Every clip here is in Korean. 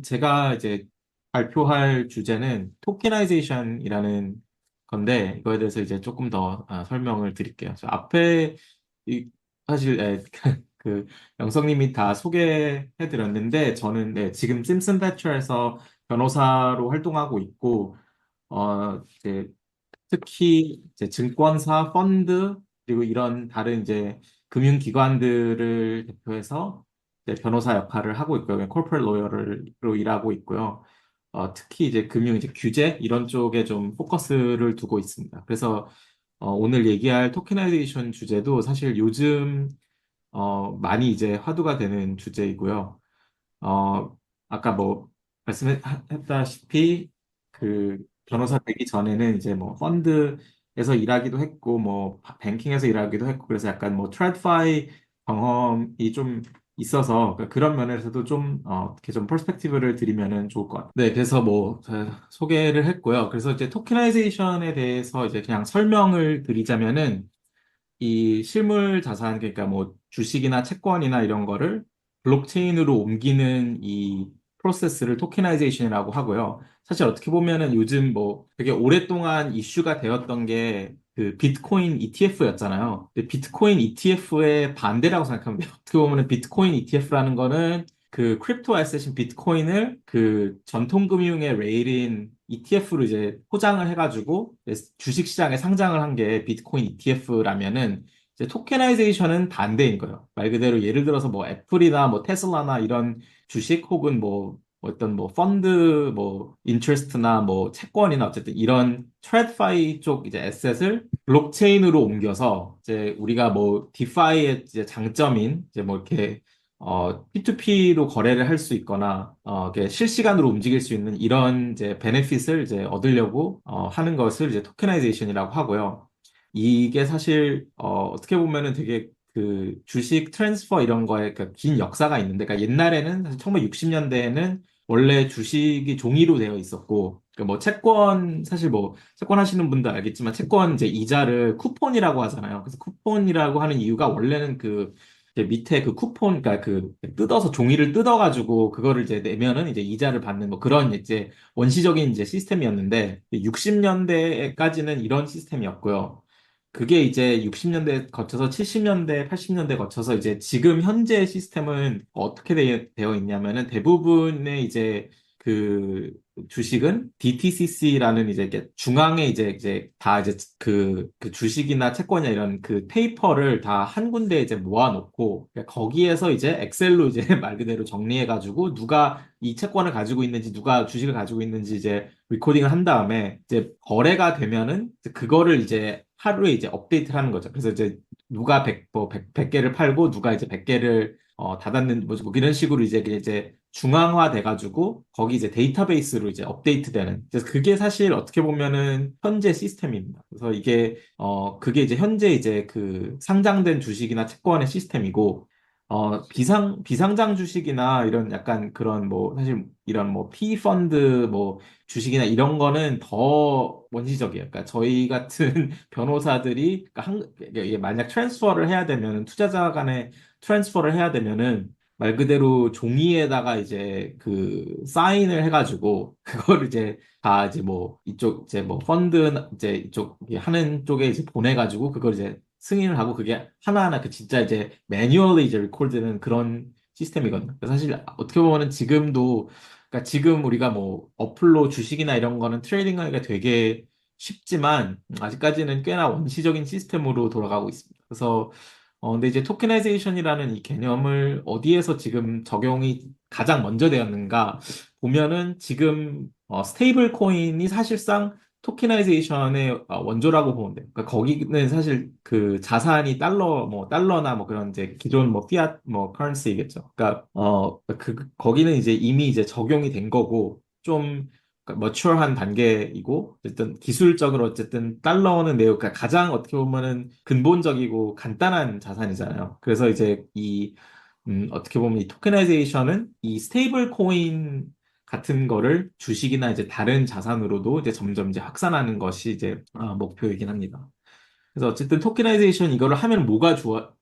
제가 이제 발표할 주제는 토케나이제이션이라는 건데, 이거에 대해서 이제 조금 더 설명을 드릴게요. 앞에 이, 사실 그 영성님이 다 소개해 드렸는데, 저는 지금 심슨 배처에서 변호사로 활동하고 있고, 이제 특히 이제 증권사, 펀드, 그리고 이런 다른 이제 금융기관들을 대표해서 이제 변호사 역할을 하고 있고요. 코퍼레이트 로열로 일하고 있고요. 특히 이제 금융 이제 규제 이런 쪽에 좀 포커스를 두고 있습니다. 그래서 오늘 얘기할 토케나이제이션 주제도 사실 요즘 많이 이제 화두가 되는 주제이고요. 어, 아까 뭐 말씀했다시피 그 변호사 되기 전에는 이제 뭐 펀드에서 일하기도 했고 뭐 뱅킹에서 일하기도 했고 그래서 약간 뭐 트래드파이 경험이 좀 있어서 그런 면에서도 좀 이렇게 좀 퍼스펙티브를 드리면은 좋을 것 같아요. 네, 그래서 뭐 소개를 했고요. 그래서 이제 토케나이제이션에 대해서 이제 그냥 설명을 드리자면은 이 실물 자산, 그러니까 뭐 주식이나 채권이나 이런 거를 블록체인으로 옮기는 이 프로세스를 토케나이제이션이라고 하고요. 사실 어떻게 보면은 요즘 뭐 되게 오랫동안 이슈가 되었던 게 그 비트코인 ETF였잖아요. 근데 비트코인 ETF의 반대라고 생각하면 돼요. 어떻게 보면은 비트코인 ETF라는 거는 그 크립토 애셋인 비트코인을 그 전통금융의 레일인 ETF로 이제 포장을 해가지고 주식 시장에 상장을 한 게 비트코인 ETF라면은 이제 토케나이제이션은 반대인 거예요. 말 그대로 예를 들어서 뭐 애플이나 뭐 테슬라나 이런 주식 혹은 뭐 어떤 뭐 펀드 뭐 인트레스트나 뭐 채권이나 어쨌든 이런 트래드파이 쪽 이제 에셋을 블록체인으로 옮겨서 이제 우리가 뭐 디파이의 이제 장점인 이제 뭐 이렇게 P2P로 거래를 할 수 있거나, 이렇게 실시간으로 움직일 수 있는 이런 이제 베네핏을 이제 얻으려고, 하는 것을 이제 토케나이제이션이라고 하고요. 이게 사실, 어떻게 보면은 되게 그 주식 트랜스퍼 이런 거에 그긴 역사가 있는데, 그러니까 옛날에는 사실 1960년대에는 원래 주식이 종이로 되어 있었고, 그뭐 채권, 사실 뭐 채권 하시는 분도 알겠지만 채권 이제 이자를 쿠폰이라고 하잖아요. 그래서 쿠폰이라고 하는 이유가 원래는 그 이제 밑에 그 쿠폰, 그러니까 그 뜯어서 종이를 뜯어가지고 그거를 이제 내면은 이제 이자를 받는 뭐 그런 이제 원시적인 이제 시스템이었는데 60년대까지는 이런 시스템이었고요. 그게 이제 60년대 거쳐서 70년대, 80년대 거쳐서 이제 지금 현재 시스템은 어떻게 되어 있냐면은 대부분의 이제 그 주식은 DTCC라는 이제 이렇게 중앙에 이제 다 이제 그 주식이나 채권이나 이런 그 페이퍼를 다 한 군데 이제 모아놓고 거기에서 이제 엑셀로 이제 말 그대로 정리해가지고 누가 이 채권을 가지고 있는지 누가 주식을 가지고 있는지 이제 리코딩을 한 다음에 이제 거래가 되면은 이제 그거를 이제 하루에 이제 업데이트를 하는 거죠. 그래서 이제 누가 100개를 팔고 누가 이제 100개를 닫았는 뭐 이런 식으로 이제 중앙화 돼가지고 거기 이제 데이터베이스로 이제 업데이트되는. 그래서 그게 사실 어떻게 보면은 현재 시스템입니다. 그래서 이게 그게 이제 현재 이제 그 상장된 주식이나 채권의 시스템이고 비상장 주식이나 이런 약간 그런 뭐 사실 이런 뭐 P 펀드 뭐 주식이나 이런 거는 더 원시적이에요. 그러니까 저희 같은 변호사들이 그러니까 이게 만약 트랜스퍼를 해야 되면 투자자 간에 트랜스퍼를 해야 되면은 말 그대로 종이에다가 이제 그 사인을 해가지고 그거를 이제 다 이제 뭐 이쪽 이제 뭐 펀드 이제 이쪽 하는 쪽에 이제 보내가지고 그걸 이제 승인을 하고 그게 하나하나 그 진짜 이제 매뉴얼리 이제 리코드되는 그런 시스템이거든요. 그래서 사실 어떻게 보면은 지금도 그러니까 지금 우리가 뭐 어플로 주식이나 이런 거는 트레이딩하기가 되게 쉽지만 아직까지는 꽤나 원시적인 시스템으로 돌아가고 있습니다. 그래서 근데 이제 토케나이제이션이라는 이 개념을 어디에서 지금 적용이 가장 먼저 되었는가 보면은 지금 스테이블 코인이 사실상 토케나이제이션의 원조라고 보면 돼요. 그러니까 거기는 사실 그 자산이 달러나 뭐 그런 이제 기존 뭐 피앗 뭐 커런시겠죠. 그러니까 거기는 이제 이미 이제 적용이 된 거고 좀 머추어한 단계이고 어쨌든 기술적으로 어쨌든 달러는 매우 그러니까 가장 어떻게 보면은 근본적이고 간단한 자산이잖아요. 그래서 이제 이 어떻게 보면 이 토케나이제이션은 이 스테이블 코인 같은 거를 주식이나 이제 다른 자산으로도 이제 점점 이제 확산하는 것이 이제 목표이긴 합니다. 그래서 어쨌든 토케나이제이션 이거를 하면 뭐가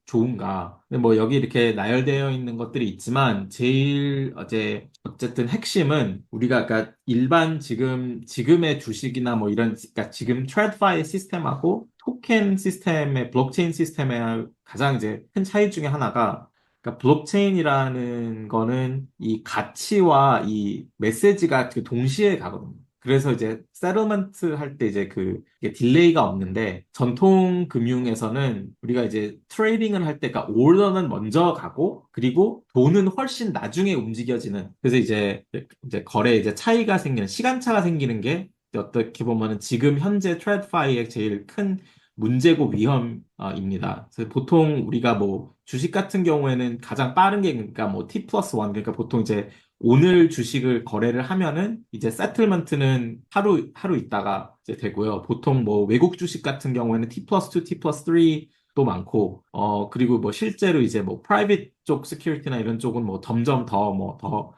좋은가? 근데 뭐 여기 이렇게 나열되어 있는 것들이 있지만 제일 어쨌든 핵심은 우리가 그러니까 일반 지금의 주식이나 뭐 이런 그러니까 지금 트래드파이 시스템하고 토켄 시스템의 블록체인 시스템의 가장 이제 큰 차이 중에 하나가 그러니까 블록체인이라는 거는 이 가치와 이 메시지가 그 동시에 가거든요. 그래서 이제 세틀먼트 할 때 이제 이게 딜레이가 없는데 전통 금융에서는 우리가 이제 트레이딩을 할 때, 그러니까 오더는 먼저 가고 그리고 돈은 훨씬 나중에 움직여지는. 그래서 이제 거래에 이제 차이가 생기는 시간차가 생기는 게 어떻게 보면은 지금 현재 트레드파이의 제일 큰 문제고 위험입니다. 그래서 보통 우리가 뭐 주식 같은 경우에는 가장 빠른 게 그러니까 뭐 T 플러스 원 그러니까 보통 이제 오늘 주식을 거래를 하면은 이제 세틀먼트는 하루 있다가 이제 되고요. 보통 뭐 외국 주식 같은 경우에는 T 플러스 2, T 플러스 3도 많고, 그리고 뭐 실제로 이제 뭐 프라이빗 쪽 시큐리티나 이런 쪽은 뭐 점점 더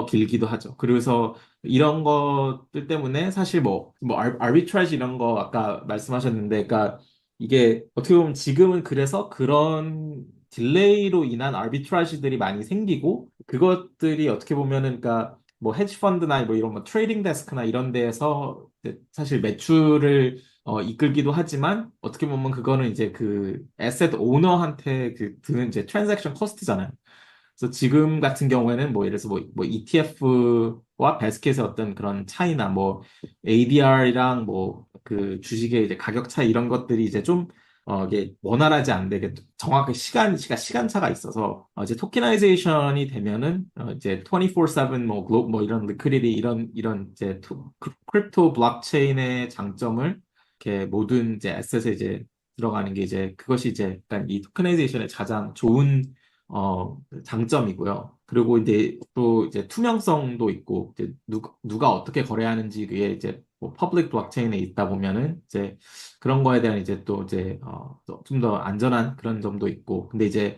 길기도 하죠. 그래서 이런 것들 때문에 사실 뭐 아비트라지 이런 거 아까 말씀하셨는데, 그러니까 이게 어떻게 보면 지금은 그래서 그런 딜레이로 인한 아비트라지들이 많이 생기고 그것들이 어떻게 보면은 그러니까 뭐 헤지 펀드나 뭐 이런 뭐 트레이딩 데스크나 이런 데에서 이제 사실 매출을 이끌기도 하지만 어떻게 보면 그거는 이제 그 에셋 오너한테 드는 이제 트랜잭션 코스트잖아요. 그래서 지금 같은 경우에는 뭐 예를 들어서 뭐 ETF와 베스켓의 어떤 그런 차이나 뭐 ADR이랑 뭐 그 주식의 이제 가격 차이 이런 것들이 이제 좀 이게 원활하지 않은데 이게 정확히 시간차가 있어서 이제 토케나이제이션이 되면은 이제 24/7 뭐 이런 리퀴디티 이런 이제 크립토 블록체인의 장점을 이렇게 모든 이제 에셋에 이제 들어가는 게 이제 그것이 이제 약간 이 토케나이제이션의 가장 좋은 장점이고요. 그리고 이제 또 이제 투명성도 있고 이제 누가 어떻게 거래하는지 그게 이제 뭐 퍼블릭 블록체인에 있다 보면은 이제 그런 거에 대한 이제 또 이제 좀 더 안전한 그런 점도 있고 근데 이제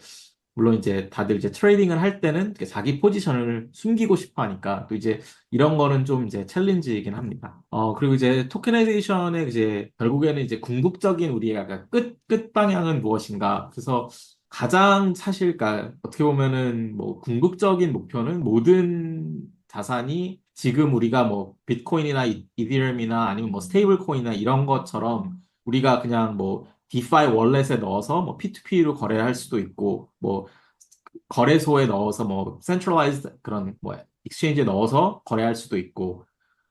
물론 이제 다들 이제 트레이딩을 할 때는 이렇게 자기 포지션을 숨기고 싶어 하니까 또 이제 이런 거는 좀 이제 챌린지이긴 합니다. 그리고 이제 토케나이제이션의 이제 결국에는 이제 궁극적인 우리의 약간 끝 방향은 무엇인가? 그래서 가장 사실, 그러니까 어떻게 보면은 뭐 궁극적인 목표는 모든 자산이 지금 우리가 뭐 비트코인이나 이더리움이나 아니면 뭐 스테이블 코인이나 이런 것처럼 우리가 그냥 뭐 디파이 월렛에 넣어서 뭐 P2P로 거래할 수도 있고 뭐 거래소에 넣어서 뭐 센트럴라이즈드 그런 뭐 익스체인지에 넣어서 거래할 수도 있고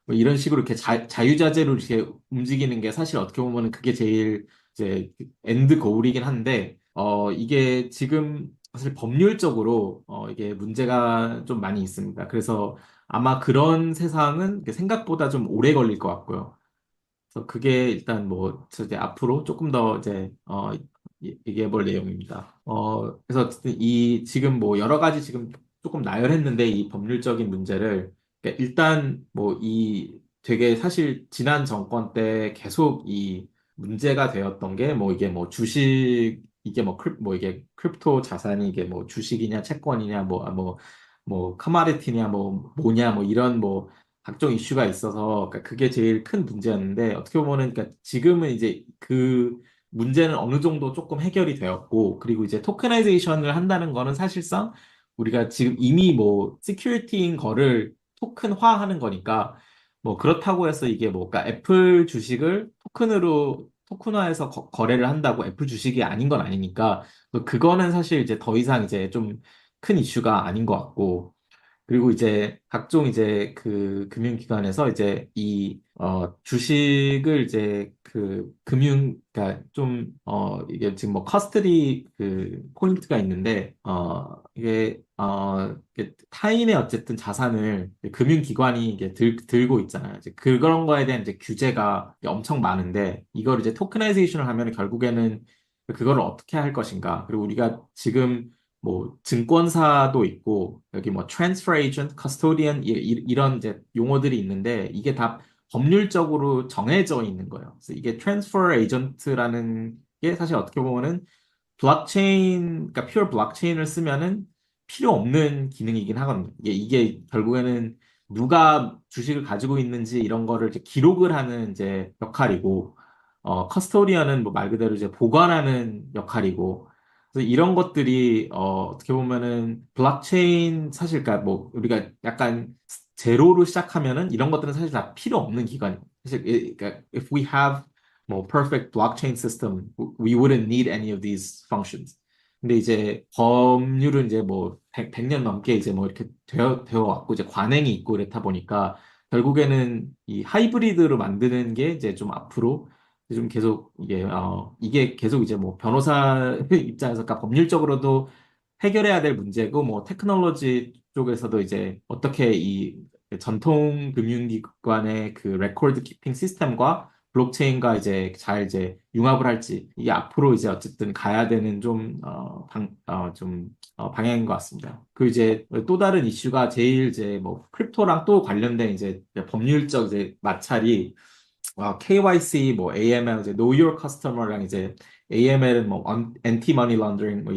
뭐 이런 식으로 이렇게 자유자재로 이렇게 움직이는 게 사실 어떻게 보면은 그게 제일 이제 엔드 고울이긴 한데, 이게 지금 사실 법률적으로, 이게 문제가 좀 많이 있습니다. 그래서 아마 그런 세상은 이게 생각보다 좀 오래 걸릴 것 같고요. 그래서 그게 일단 뭐, 저 이제 앞으로 조금 더 이제, 얘기해 볼 내용입니다. 그래서 어쨌든 지금 뭐 여러 가지 지금 조금 나열했는데 이 법률적인 문제를 그러니까 일단 뭐 되게 사실 지난 정권 때 계속 이 문제가 되었던 게 뭐 이게 뭐 이게 뭐 이게 크립토 자산이 이게 뭐 주식이냐 채권이냐 뭐 커머디티냐 뭐냐 뭐 이런 뭐 각종 이슈가 있어서 그러니까 그게 제일 큰 문제였는데 어떻게 보면은 그러니까 지금은 이제 그 문제는 어느 정도 조금 해결이 되었고 그리고 이제 토큰이제이션을 한다는 거는 사실상 우리가 지금 이미 뭐 시큐리티인 거를 토큰화하는 거니까 뭐 그렇다고 해서 이게 뭐 그러니까 애플 주식을 토큰화해서 거래를 한다고 애플 주식이 아닌 건 아니니까 그거는 사실 이제 더 이상 이제 좀 큰 이슈가 아닌 것 같고 그리고 이제 각종 이제 그 금융기관에서 이제 주식을 이제 그러니까 좀, 이게 지금 뭐 커스터디 포인트가 있는데, 이게 타인의 어쨌든 자산을 금융기관이 이게 들고 있잖아요. 이제 그런 거에 대한 이제 규제가 엄청 많은데, 이걸 이제 토크나이제이션을 하면 결국에는 그거를 어떻게 할 것인가. 그리고 우리가 지금 뭐 증권사도 있고 여기 뭐 transfer agent, custodian 이런 이제 용어들이 있는데 이게 다 법률적으로 정해져 있는 거예요. 그래서 이게 transfer agent라는 게 사실 어떻게 보면은 그러니까 pure 블록체인을 쓰면은 필요 없는 기능이긴 하거든요. 이게 결국에는 누가 주식을 가지고 있는지 이런 거를 이제 기록을 하는 이제 역할이고 커스토디언은 뭐 말 그대로 이제 보관하는 역할이고, 그래서 이런 것들이 어떻게 보면은 블록체인 사실 그러니까 뭐 우리가 약간 제로로 시작하면은 이런 것들은 사실 다 필요 없는 기관이에요. 사실 그러니까 if we have 뭐 perfect blockchain system, we wouldn't need any of these functions. 근데 이제 법률은 이제 뭐 100년 넘게 이제 뭐 이렇게 되어 왔고 이제 관행이 있고 그렇다 보니까 결국에는 이 하이브리드로 만드는 게 이제 좀 앞으로 좀 계속 이게 계속 이제 뭐 변호사 입장에서 그러니까 법률적으로도 해결해야 될 문제고 뭐 테크놀로지 쪽에서도 이제 어떻게 이 전통 금융기관의 그 레코드 키핑 시스템과 블록체인과 이제 잘 이제 융합을 할지 이게 앞으로 이제 어쨌든 가야 되는 방향인 것 같습니다. 그 이제 또 다른 이슈가 제일 이제 뭐 크립토랑 또 관련된 이제 법률적 이제 마찰이 KYC, 뭐 AML, 이제 Know Your Customer랑 이제 AML은 뭐 Anti Money Laundering 뭐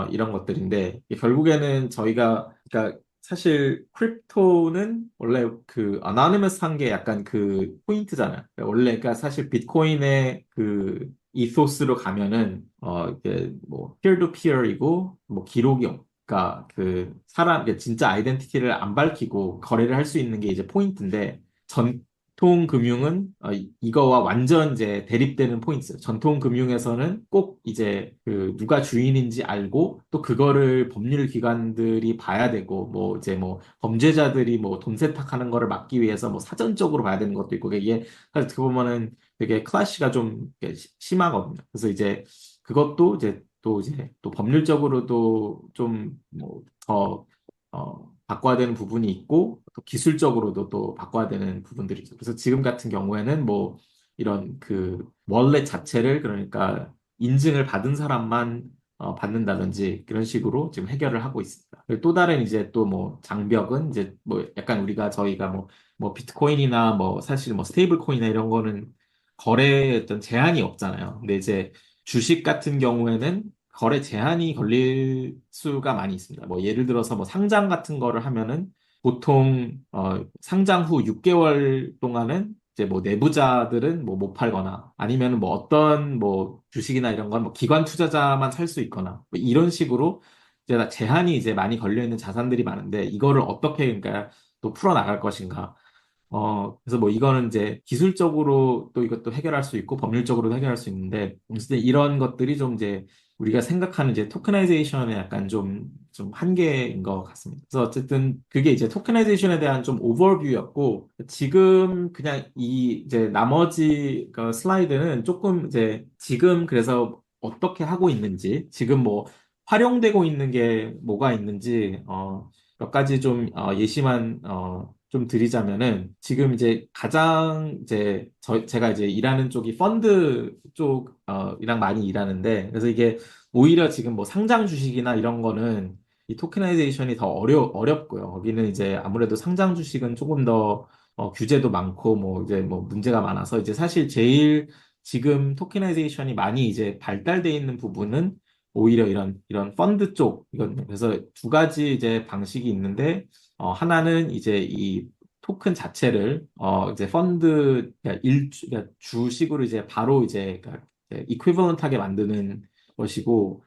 이런 것들인데 이게 결국에는 저희가 그러니까 사실 크립토는 원래 그 어나니머스 한 게 약간 그 포인트잖아요. 그러니까 원래 그러니까 사실 비트코인의 그 이소스로 가면은 이게 뭐 peer to peer이고 뭐 기록이 그러니까 그 사람 진짜 아이덴티티를 안 밝히고 거래를 할 수 있는 게 이제 포인트인데 전통 금융은 이거와 완전 이제 대립되는 포인트. 전통 금융에서는 꼭 이제 그 누가 주인인지 알고 또 그거를 법률 기관들이 봐야 되고 뭐 이제 뭐 범죄자들이 뭐 돈 세탁하는 거를 막기 위해서 뭐 사전적으로 봐야 되는 것도 있고 이게 어떻게 보면은 되게 클래시가 좀 이렇게 심하거든요. 그래서 이제 그것도 이제 또 법률적으로도 좀 뭐 더 바꿔야 되는 부분이 있고 또 기술적으로도 또 바꿔야 되는 부분들이 있죠. 그래서 지금 같은 경우에는 뭐 이런 그 월렛 자체를 그러니까 인증을 받은 사람만 받는다든지 그런 식으로 지금 해결을 하고 있습니다. 그리고 또 다른 이제 또 뭐 장벽은 이제 뭐 약간 저희가 뭐 비트코인이나 뭐 사실 뭐 스테이블 코인이나 이런 거는 거래에 어떤 제한이 없잖아요. 근데 이제 주식 같은 경우에는 거래 제한이 걸릴 수가 많이 있습니다. 뭐 예를 들어서 뭐 상장 같은 거를 하면은 보통 상장 후 6개월 동안은 이제 뭐 내부자들은 뭐 못 팔거나 아니면은 뭐 어떤 뭐 주식이나 이런 건 뭐 기관 투자자만 살 수 있거나 뭐 이런 식으로 이제 다 제한이 이제 많이 걸려 있는 자산들이 많은데 이거를 어떻게 그러니까 또 풀어 나갈 것인가. 그래서 뭐 이거는 이제 기술적으로 또 이것도 해결할 수 있고 법률적으로도 해결할 수 있는데, 어쨌든 이런 것들이 좀 이제 우리가 생각하는 이제 토크나이제이션의 약간 좀 한계인 것 같습니다. 그래서 어쨌든 그게 이제 토크나이제이션에 대한 좀 오버뷰였고, 지금 그냥 이 이제 나머지 그 슬라이드는 조금 이제 지금 그래서 어떻게 하고 있는지, 지금 뭐 활용되고 있는 게 뭐가 있는지, 몇 가지 좀 예시만 좀 드리자면은 지금 이제 가장 이제 제가 이제 일하는 쪽이 펀드 쪽이랑 많이 일하는데 그래서 이게 오히려 지금 뭐 상장 주식이나 이런 거는 이 토케나이제이션이 더 어렵고요. 거기는 이제 아무래도 상장 주식은 조금 더 규제도 많고 뭐 이제 뭐 문제가 많아서 이제 사실 제일 지금 토케나이제이션이 많이 이제 발달돼 있는 부분은 오히려 이런 펀드 쪽이거든요. 그래서 두 가지 이제 방식이 있는데 하나는 이제 이 토큰 자체를 이제 펀드 그러니까 주식으로 이제 바로 이제 그러니까 이퀴벌런트하게 만드는 것이고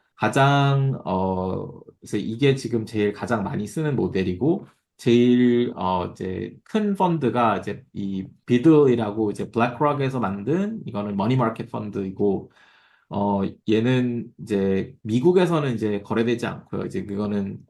그래서 이게 지금 제일 가장 많이 쓰는 모델이고 제일 이제 큰 펀드가 이제 이 비들이라고 이제 블랙록에서 만든 이거는 머니마켓 펀드이고 얘는 이제 미국에서는 이제 거래되지 않고요. 이제 그거는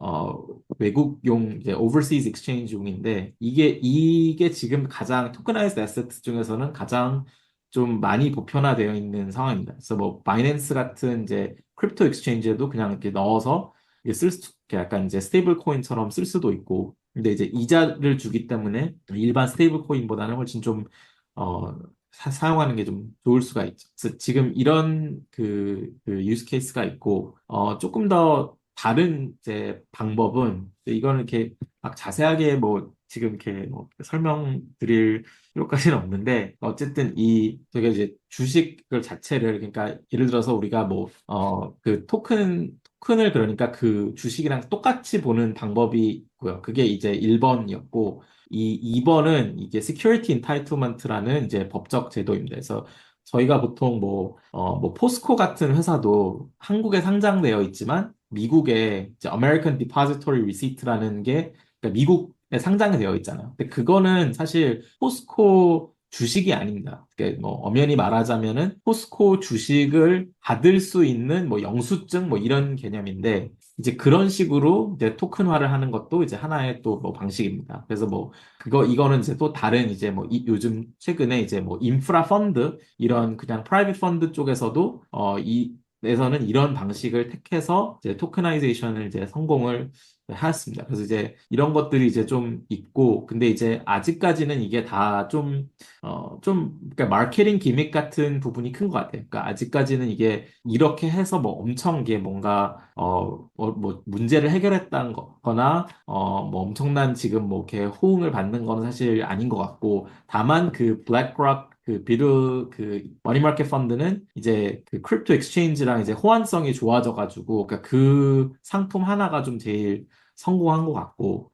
외국용 이제 overseas exchange용인데 이게 지금 가장 토크나이즈드 애세트 중에서는 가장 좀 많이 보편화되어 있는 상황입니다. 그래서 뭐 바이낸스 같은 이제 크립토 익스체인지에도 그냥 이렇게 넣어서 이게 이렇게 약간 이제 스테이블 코인처럼 쓸 수도 있고 근데 이제 이자를 주기 때문에 일반 스테이블 코인보다는 훨씬 좀 어, 사용하는 게 좀 좋을 수가 있죠. 그래서 지금 이런 그 유스 케이스가 있고, 조금 더 다른 이제 방법은, 이거는 이렇게 막 자세하게 뭐 지금 이렇게 뭐 설명드릴 필요까지는 없는데, 어쨌든 저희가 이제 주식을 자체를, 그러니까 예를 들어서 우리가 뭐, 그 토큰을 그러니까 그 주식이랑 똑같이 보는 방법이 있고요. 그게 이제 1번이었고, 이 2번은 이게 Security Entitlement라는 이제 법적 제도입니다. 그래서 저희가 보통 뭐 포스코 같은 회사도 한국에 상장되어 있지만 미국에 이제 American Depository Receipt라는 게 그러니까 미국에 상장이 되어 있잖아요. 근데 그거는 사실 포스코 주식이 아닙니다. 그러니까 뭐 엄연히 말하자면은 포스코 주식을 받을 수 있는 뭐 영수증 뭐 이런 개념인데 이제 그런 식으로 이제 토큰화를 하는 것도 이제 하나의 또 뭐 방식입니다. 그래서 뭐 이거는 이제 또 다른 이제 뭐 요즘 최근에 이제 뭐 인프라 펀드 이런 그냥 프라이빗 펀드 쪽에서도 에서는 이런 방식을 택해서 이제 토크나이제이션을 이제 성공을 하였습니다. 그래서 이제 이런 것들이 이제 좀 있고, 근데 이제 아직까지는 이게 다 그러니까 마케팅 기믹 같은 부분이 큰 것 같아요. 그러니까 아직까지는 이게 이렇게 해서 뭐 엄청 이게 뭔가, 뭐 문제를 해결했다는 거나, 뭐 엄청난 지금 뭐 이렇게 호응을 받는 건 사실 아닌 것 같고, 다만 그 블랙락 그 머니마켓 펀드는 이제 그 크립토 익스체인지랑 이제 호환성이 좋아져가지고, 그러니까 그 상품 하나가 좀 제일 성공한 것 같고,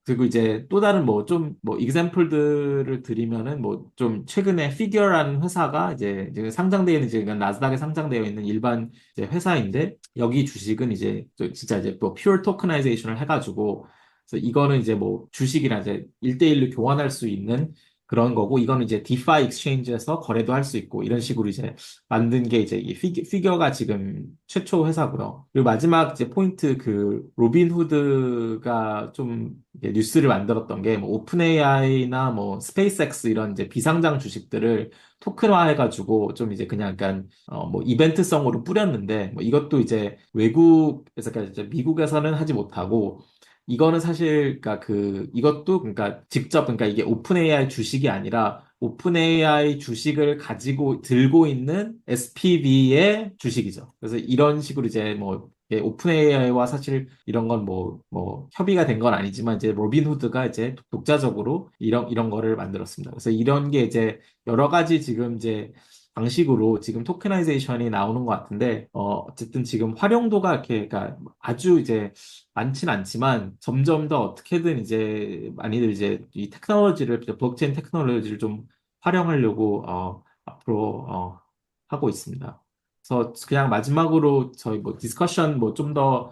그리고 이제 또 다른 뭐 좀 뭐 example들을 드리면은 뭐 좀 최근에 피겨라는 회사가 이제 상장되어 있는 이제 그러니까 나스닥에 상장되어 있는 일반 이제 회사인데 여기 주식은 이제 진짜 이제 뭐 퓨어 토커나이제이션을 해가지고 그래서 이거는 이제 뭐 주식이랑 이제 1대1로 교환할 수 있는 그런 거고 이거는 이제 디파이 익스체인지에서 거래도 할 수 있고 이런 식으로 이제 만든 게 이제 이 피겨가 지금 최초 회사고요. 그리고 마지막 이제 포인트 그 로빈 후드가 좀 이게 뉴스를 만들었던 게 뭐 오픈 AI나 뭐 스페이스X 이런 이제 비상장 주식들을 토큰화 해가지고 좀 이제 그냥 약간 뭐 이벤트성으로 뿌렸는데 뭐 이것도 이제 외국에서 그러니까 이제 미국에서는 하지 못하고 이거는 사실 그러니까 이것도 그러니까 직접 그러니까 이게 오픈 AI 주식이 아니라 오픈 AI 주식을 가지고 들고 있는 SPV의 주식이죠. 그래서 이런 식으로 이제 뭐 오픈 AI와 사실 이런 건 뭐 협의가 된 건 아니지만 이제 로빈후드가 이제 독자적으로 이런 거를 만들었습니다. 그래서 이런 게 이제 여러 가지 지금 이제 방식으로 지금 토케나이제이션이 나오는 것 같은데 어쨌든 지금 활용도가 이렇게 그러니까 아주 이제 많진 않지만 점점 더 어떻게든 이제 많이들 이제 이 테크놀로지를 이제 블록체인 테크놀로지를 좀 활용하려고 앞으로 하고 있습니다. 그래서 그냥 마지막으로 저희 뭐 디스커션 뭐 좀 더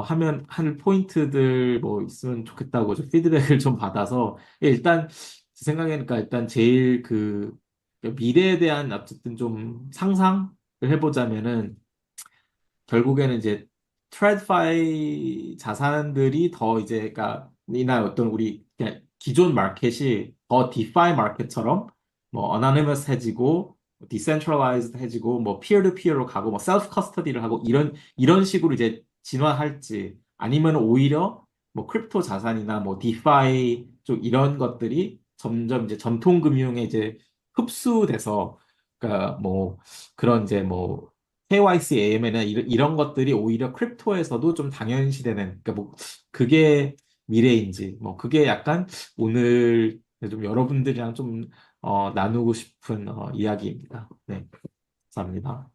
하면 할 포인트들 뭐 있으면 좋겠다고 좀 피드백을 좀 받아서 일단 제 생각에는 그러니까 일단 제일 미래에 대한 어쨌든 좀 상상을 해보자면은 결국에는 이제 트레드파이 자산들이 더 이제 그러니까 이나 어떤 우리 그냥 기존 마켓이 더 디파이 마켓처럼 뭐 어나니머스해지고 디센트럴라이즈드해지고 뭐 피어 투 피어로 가고 뭐 셀프 커스터디를 하고 이런 식으로 이제 진화할지 아니면 오히려 뭐 크립토 자산이나 뭐 디파이 쪽 이런 것들이 점점 이제 전통 금융에 이제 흡수돼서 그러니까 뭐 그런 이제 뭐 KYC, AML이나 이런 것들이 오히려 크립토에서도 좀 당연시되는, 그러니까 뭐, 그게 미래인지, 뭐, 그게 약간 오늘 좀 여러분들이랑 좀, 나누고 싶은, 이야기입니다. 네, 감사합니다.